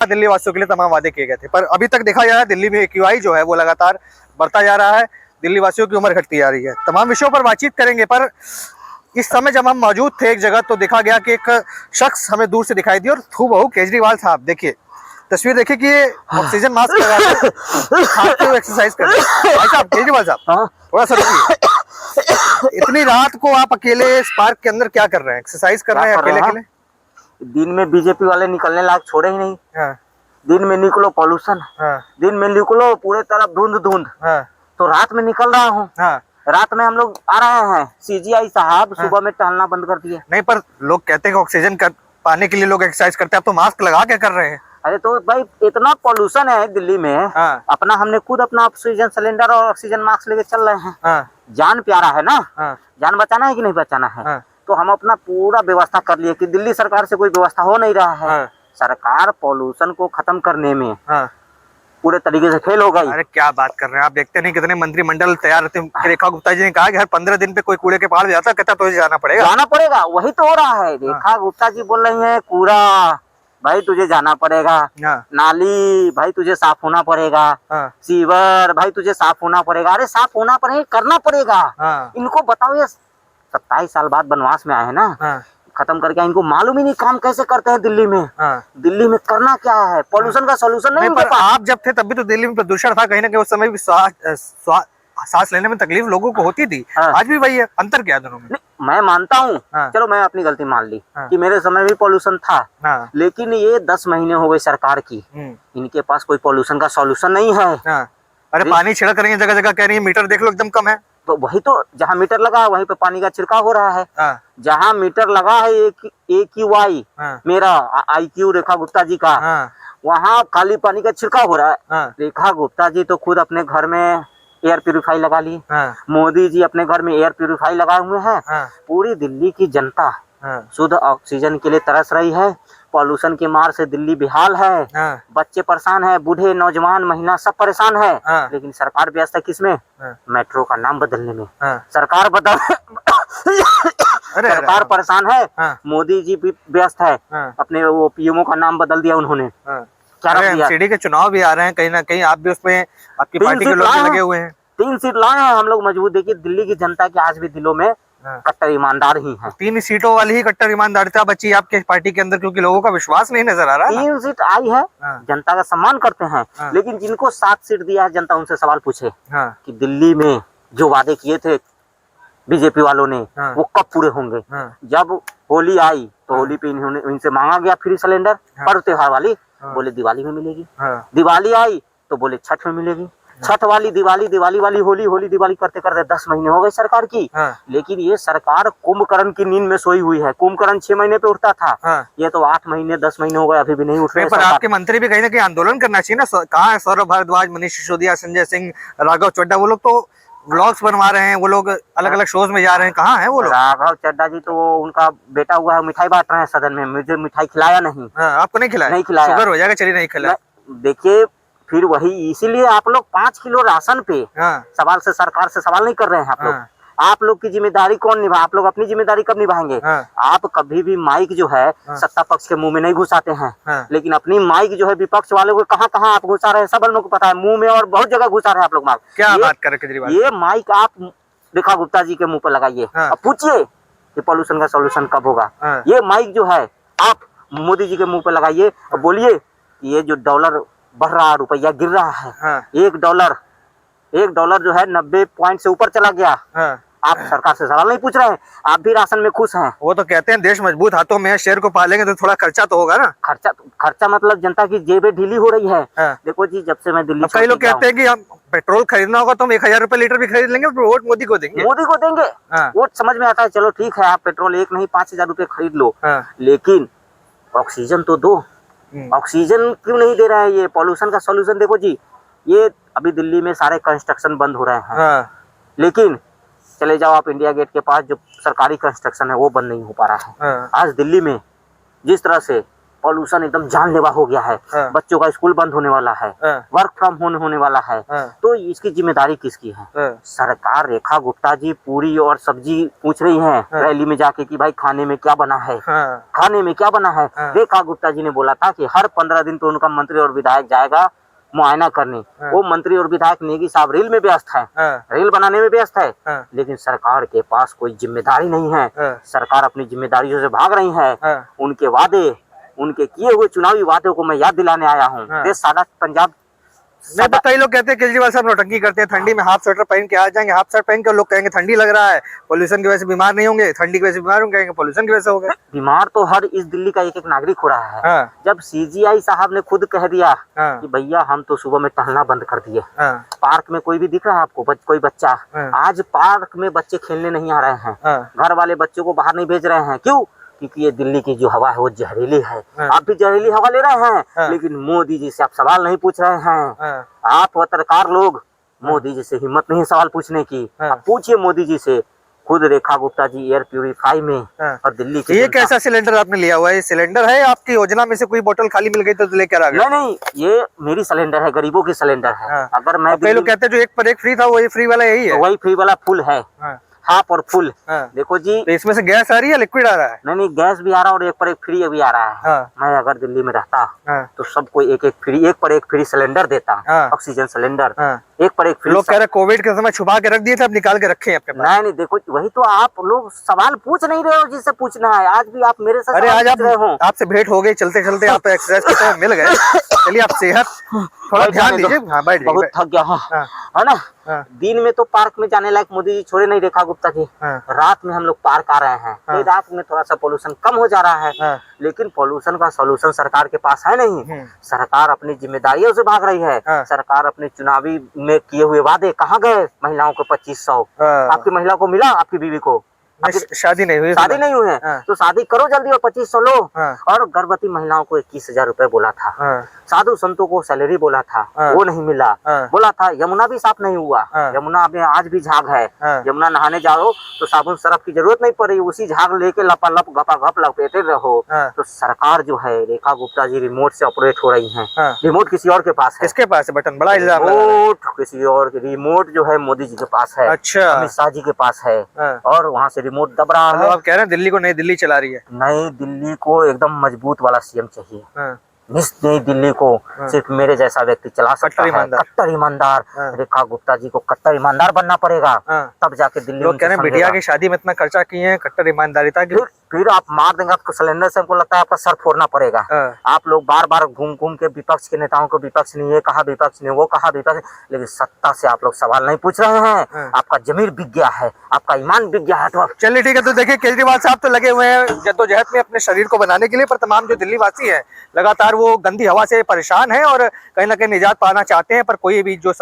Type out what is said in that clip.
दिल्ली वासियों के लिए तमाम वादे किए गए थे, पर अभी तक देखा जा रहा है दिल्ली में AQI जो है वो लगातार बढ़ता जा रहा है, दिल्ली वासियों की उम्र घटती जा रही है। तमाम विषयों पर बातचीत करेंगे, पर इस समय जब हम मौजूद थे एक जगह तो देखा गया कि एक शख्स हमें दूर से दिखाई दिया और हूबहू केजरीवाल साहब, देखिए तस्वीर देखिए कि ये ऑक्सीजन मास्क लगा के एक्सरसाइज कर रहे हैं। भाई साहब, केजरीवाल साहब थोड़ा सा रुकिए। इतनी रात को आप अकेले इस पार्क के अंदर क्या कर रहे हैं? एक्सरसाइज कर रहे हैं अकेले अकेले? दिन में बीजेपी वाले निकलने लायक छोड़े ही नहीं। हाँ। दिन में निकलो पॉल्यूशन, हाँ। दिन में निकलो पूरे तरफ धुंध। हाँ। तो रात में निकल रहा हूँ। हाँ। रात में हम लोग आ रहे हैं, CGI साहब सुबह में टहलना बंद कर दिए। नहीं, पर लोग कहते हैं कि ऑक्सीजन पाने के लिए लोग एक्सरसाइज करते हैं, आप तो मास्क लगा के कर रहे हैं। अरे तो भाई इतना पॉल्यूशन है दिल्ली में। हाँ। अपना हमने खुद अपना ऑक्सीजन सिलेंडर और ऑक्सीजन मास्क लेके चल रहे हैं। हाँ। जान प्यारा है ना। हाँ। जान बचाना है कि नहीं बचाना है। हाँ। तो हम अपना पूरा व्यवस्था कर लिए कि दिल्ली सरकार से कोई व्यवस्था हो नहीं रहा है। हाँ। सरकार पॉल्यूशन को खत्म करने में हाँ। पूरे तरीके से फेल हो गई। अरे क्या बात कर रहे हैं आप? देखते नहीं कितने मंत्रिमंडल तैयार रहते हैं। रेखा गुप्ता जी ने कहा कि हर 15 दिन पे कोई कूड़े के पहाड़ जाता, कहता तो जाना पड़ेगा। वही तो हो रहा है। रेखा गुप्ता जी बोल रही है कूड़ा भाई तुझे जाना पड़ेगा। हाँ। नाली भाई तुझे साफ होना पड़ेगा। हाँ। सीवर भाई तुझे साफ होना पड़ेगा। अरे साफ होना पड़ेगा, करना पड़ेगा। हाँ। इनको बताओ, ये 27 साल बाद वनवास में आए हैं ना। हाँ। खत्म करके इनको मालूम ही नहीं काम कैसे करते हैं दिल्ली में। हाँ। दिल्ली में करना क्या है, पॉल्यूशन का सॉल्यूशन नहीं। पर आप जब थे तब भी तो दिल्ली में प्रदूषण था, कहीं ना कहीं उस समय भी सांस लेने में तकलीफ लोगों को होती थी। हाँ। आज भी वही है, अंतर क्या है दोनों में? मैं मानता हूँ। हाँ। चलो मैं अपनी गलती मान ली। हाँ। कि मेरे समय भी पॉल्यूशन था। हाँ। लेकिन ये 10 महीने हो गए सरकार की, इनके पास कोई पॉल्यूशन का सॉल्यूशन नहीं है। हाँ। अरे पानी छिड़क रही है जगह जगह, कह रही है मीटर देख लो एकदम कम है। तो वही तो, जहाँ मीटर लगा है वहीं पे पानी का छिड़काव हो रहा है। हाँ। जहाँ मीटर लगा है AQI, हाँ। मेरा IQ रेखा गुप्ता जी का, हाँ। वहाँ खाली पानी का छिड़काव हो रहा है। हाँ। रेखा गुप्ता जी तो खुद अपने घर में एयर प्यूरिफाई लगा ली। हाँ। मोदी जी अपने घर में एयर प्यूरिफाई लगाए हुए हैं। हाँ। पूरी दिल्ली की जनता हाँ। शुद्ध ऑक्सीजन के लिए तरस रही है। पॉल्यूशन की मार से दिल्ली बेहाल है। हाँ। बच्चे परेशान है, बूढ़े नौजवान महिला सब परेशान है। हाँ। लेकिन सरकार व्यस्त है किसमें? हाँ। मेट्रो का नाम बदलने में। हाँ। सरकार बदल अरे सरकार परेशान है। हाँ। मोदी जी भी व्यस्त है। हाँ। अपने वो PMO का नाम बदल दिया उन्होंने। हाँ। क्या रख दिया? MCD के चुनाव भी आ रहे हैं, कहीं ना कहीं आप भी उसमें आपकी पार्टी के लोग भी लगे हुए हैं। 3 सीट लाए हैं हम लोग मजबूत। देखिए दिल्ली की जनता के आज भी दिलों में कट्टर ईमानदार ही है। 3 सीटों वाली ही कट्टर ईमानदारिता बची आपके पार्टी के अंदर, क्योंकि लोगों का विश्वास नहीं नजर आ रहा। 3 सीट आई है। जनता का सम्मान करते हैं। लेकिन जिनको 7 सीट दिया है, जनता उनसे सवाल पूछे कि दिल्ली में जो वादे किए थे बीजेपी वालों ने वो कब पूरे होंगे। जब होली आई तो होली पे इनसे मांगा गया फ्री सिलेंडर, पर्व त्योहार वाली, बोले दिवाली में मिलेगी। दिवाली आई तो बोले छठ में मिलेगी। छठ वाली दिवाली, दिवाली वाली होली, होली दिवाली करते करते 10 महीने हो गए सरकार की। लेकिन ये सरकार कुंभकर्ण की नींद में सोई हुई है। कुंभकर्ण 6 महीने पे उठता था, ये तो 8 महीने 10 महीने हो गए, अभी भी नहीं उठ रहे। पर आपके मंत्री भी कहीं ना कहीं आंदोलन करना चाहिए ना। कहाँ है सौरभ भारद्वाज, मनीष सिसोदिया, संजय सिंह, राघव चड्ढा? वो लोग तो व्लॉग्स बनवा रहे हैं, वो लोग अलग अलग शोज में जा रहे हैं, कहाँ है वो लोग? राघव चड्ढा जी तो उनका बेटा हुआ है, मिठाई बांट रहे हैं सदन में। मुझे मिठाई खिलाया नहीं। आपको नहीं खिलाया? नहीं खिलाया। शुगर हो जाएगा, चलिए नहीं खिलाया। देखिए फिर वही, इसीलिए आप लोग 5 किलो राशन पे सवाल से सरकार से सवाल नहीं कर रहे हैं। आप लोग की जिम्मेदारी कौन निभा? आप लोग अपनी जिम्मेदारी कब निभाएंगे? आप कभी भी माइक जो है सत्ता पक्ष के मुंह में नहीं घुसाते हैं। लेकिन अपनी माइक जो है विपक्ष वालों को कहाँ कहाँ आप घुसा रहे हैं, सब लोगों को पता है। मुंह में और बहुत जगह घुसा रहे हैं आप लोग माइक। क्या बात कर रहे केजरीवाल? ये माइक आप रेखा गुप्ता जी के मुंह पर लगाइए और पूछिए कि पॉल्यूशन का सोल्यूशन कब होगा। ये माइक जो है आप मोदी जी के मुंह पर लगाइए और बोलिए कि ये जो डॉलर बढ़ रहा, रुपया गिर रहा है, एक डॉलर जो है 90 पॉइंट से ऊपर चला गया। आप सरकार से सवाल नहीं पूछ रहे हैं। आप भी राशन में खुश हैं। वो तो कहते हैं देश मजबूत हाथों में है, शेर को पालेंगे तो थोड़ा खर्चा तो होगा ना। खर्चा मतलब जनता की जेबें ढीली हो रही है। देखो जी, जब से मैं दिल्ली, कई लोग कहते हैं कि हम पेट्रोल खरीदना होगा तो हम 1000 रुपए लीटर भी खरीद लेंगे, वोट मोदी को देंगे। वोट समझ में आता है, चलो ठीक है, आप पेट्रोल 1 नहीं 5000 रुपए खरीद लो। लेकिन ऑक्सीजन तो दो। ऑक्सीजन क्यों नहीं दे रहा है? ये पॉल्यूशन का सॉल्यूशन देखो जी, ये अभी दिल्ली में सारे कंस्ट्रक्शन बंद हो रहे हैं। लेकिन चले जाओ आप इंडिया गेट के पास, जो सरकारी कंस्ट्रक्शन है वो बंद नहीं हो पा रहा है। आज दिल्ली में जिस तरह से पॉल्यूशन एकदम जानलेवा हो गया है। हाँ। बच्चों का स्कूल बंद होने वाला है, हाँ। वर्क फ्रॉम होम होने वाला है। हाँ। तो इसकी जिम्मेदारी किसकी है? हाँ। सरकार। रेखा गुप्ता जी पूरी और सब्जी पूछ रही हैं हाँ। रैली में जाके कि भाई खाने में क्या बना है, हाँ। खाने में क्या बना है। हाँ। रेखा गुप्ता जी ने बोला था कि हर 15 दिन तो उनका मंत्री और विधायक जाएगा मुआयना करने। हाँ। वो मंत्री और विधायक नेगी साहब रेल में व्यस्त है, हाँ। रेल बनाने में व्यस्त है। हाँ। लेकिन सरकार के पास कोई जिम्मेदारी नहीं है। हाँ। सरकार अपनी जिम्मेदारियों से भाग रही है। हाँ। उनके वादे, उनके किए हुए चुनावी वादों को मैं याद दिलाने आया हूँ। हाँ। देश सारा पंजाब नहीं तो कई लोग कहते हैं केजरीवाल साहब नौटंकी करते हैं, ठंडी में हाफ स्वेटर पहन के आ जाएंगे, हाफ शर्ट पहन के लोग कहेंगे ठंडी लग रहा है, पोल्यूशन की वजह से बीमार नहीं होंगे, ठंडी की वजह से बीमार होंगे, कहेंगे पोल्यूशन की वजह से हो गए। बीमार तो हर इस दिल्ली का एक एक नागरिक हो रहा है। हाँ। जब सीजीआई साहब ने खुद कह दिया हाँ। कि भैया हम तो सुबह में टहलना बंद कर दिए। हाँ। पार्क में कोई भी दिख रहा है आपको कोई बच्चा? हाँ। आज पार्क में बच्चे खेलने नहीं आ रहे हैं। हाँ। घर वाले बच्चों को बाहर नहीं भेज रहे हैं। क्यों? क्योंकि ये दिल्ली की जो हवा है वो जहरीली है। हाँ। आप भी जहरीली हवा ले रहे हैं। हाँ। लेकिन मोदी जी से आप सवाल नहीं पूछ रहे हैं। हाँ। आप पत्रकार लोग मोदी जी से हिम्मत नहीं है सवाल पूछने की। हाँ। आप पूछिए मोदी जी से। खुद रेखा गुप्ता जी एयर प्यूरिफाई में हाँ। और दिल्ली के ये कैसा सिलेंडर आपने लिया हुआ है? ये सिलेंडर है आपकी योजना में से कोई बोतल खाली मिल गई तो लेकर आ गए? नहीं, ये मेरी सिलेंडर है, गरीबों की सिलेंडर है। हाँ। अगर मैं कई लोग कहते हैं जो एक पर एक फ्री था वही फ्री वाला यही है। वही फ्री वाला फुल है, हाँ। हाफ और फुल। हाँ। देखो जी, तो इसमें से गैस आ रही है, लिक्विड आ रहा है? नहीं गैस भी आ रहा है और एक पर एक फ्री भी आ रहा है। हाँ। मैं अगर दिल्ली में रहता हाँ। तो सबको एक पर एक फ्री सिलेंडर देता। हाँ। Oxygen cylinder. हाँ। एक पर एक फ्री। लोग कह रहे कोविड के समय छुपा के रख दिए थे, अब निकाल के रखे हैं आपके पास। नहीं देखो, वही तो आप लोग सवाल पूछ नहीं रहे हो जिससे पूछना है। आज भी आप मेरे से अरे सवाल आज पूछ रहे हो। आपसे भेंट हो गई, चलते चलते आप एक्सरसाइज करते हुए मिल गए। चलिए आप सेहत थोड़ा ध्यान दीजिए। हाँ बैठ बहुत जाइए। थक गया हूँ, हाँ। है ना। हाँ। दिन में तो पार्क में जाने लायक मोदी जी छोड़े नहीं रेखा गुप्ता जी। हाँ। रात में हम लोग पार्क आ रहे हैं। हाँ। रात में थोड़ा सा पोल्यूशन कम हो जा रहा है। हाँ। लेकिन पोल्यूशन का सॉल्यूशन सरकार के पास है नहीं। सरकार अपनी जिम्मेदारियों से भाग रही है। हाँ। सरकार अपने चुनावी में किए हुए वादे कहाँ गए? महिलाओं को 2500 हाँ। आपकी महिला को मिला? आपकी बीवी को शादी नहीं हुई? शादी नहीं हुई है। हाँ। तो शादी करो जल्दी और 2500 लो। हाँ। और गर्भवती महिलाओं को 21,000 रुपए बोला था। हाँ। साधु संतों को सैलरी बोला था, हाँ। वो नहीं मिला। हाँ। बोला था यमुना भी साफ नहीं हुआ। हाँ। यमुना में आज भी झाग है। हाँ। यमुना नहाने जाओ तो साबुन सरफ की जरूरत नहीं पड़ी, उसी झाग लेके लपालप गपागप लपेटे रहो। हाँ। तो सरकार जो है रेखा गुप्ता जी रिमोट से ऑपरेट हो रही है। हाँ। रिमोट किसी और के पास है। किसके पास है बटन? बड़ा इल्जाम लगा रहे हैं। रिमोट किसी और, रिमोट जो है मोदी जी के पास है। अच्छा। अमित शाह जी के पास है। हाँ। और वहाँ से रिमोट दब रहा है। आप कह रहे हैं दिल्ली को नई दिल्ली चला रही है? नई दिल्ली को एकदम मजबूत वाला सीएम चाहिए। हाँ। नई दिल्ली को सिर्फ मेरे जैसा व्यक्ति चला सकता है। कट्टर ईमानदार। हाँ। रेखा गुप्ता जी को कट्टर ईमानदार बनना पड़ेगा। हाँ। तब जाके दिल्ली लोग कह रहे हैं बिटिया की शादी में इतना खर्चा किए हैं, कट्टर ईमानदारिता की। फिर आप मार देंगे आपको सिलेंडर से। हमको लगता है आपका सर फोड़ना पड़ेगा। हाँ। आप लोग बार बार घूम घूम के विपक्ष के नेताओं को विपक्ष नहीं, ये कहा विपक्ष नहीं, वो कहा विपक्ष, लेकिन सत्ता से आप लोग सवाल नहीं पूछ रहे हैं। हाँ। आपका जमीर बिक गया है, आपका ईमान बिक गया है। तो चलिए ठीक है। तो देखिए केजरीवाल साहब तो लगे हुए हैं जद्दोजहद में अपने शरीर को बनाने के लिए, पर तमाम जो दिल्ली वासी हैं लगातार वो गंदी हवा से परेशान हैं और कहीं ना कहीं निजात पाना चाहते हैं, पर कोई भी जो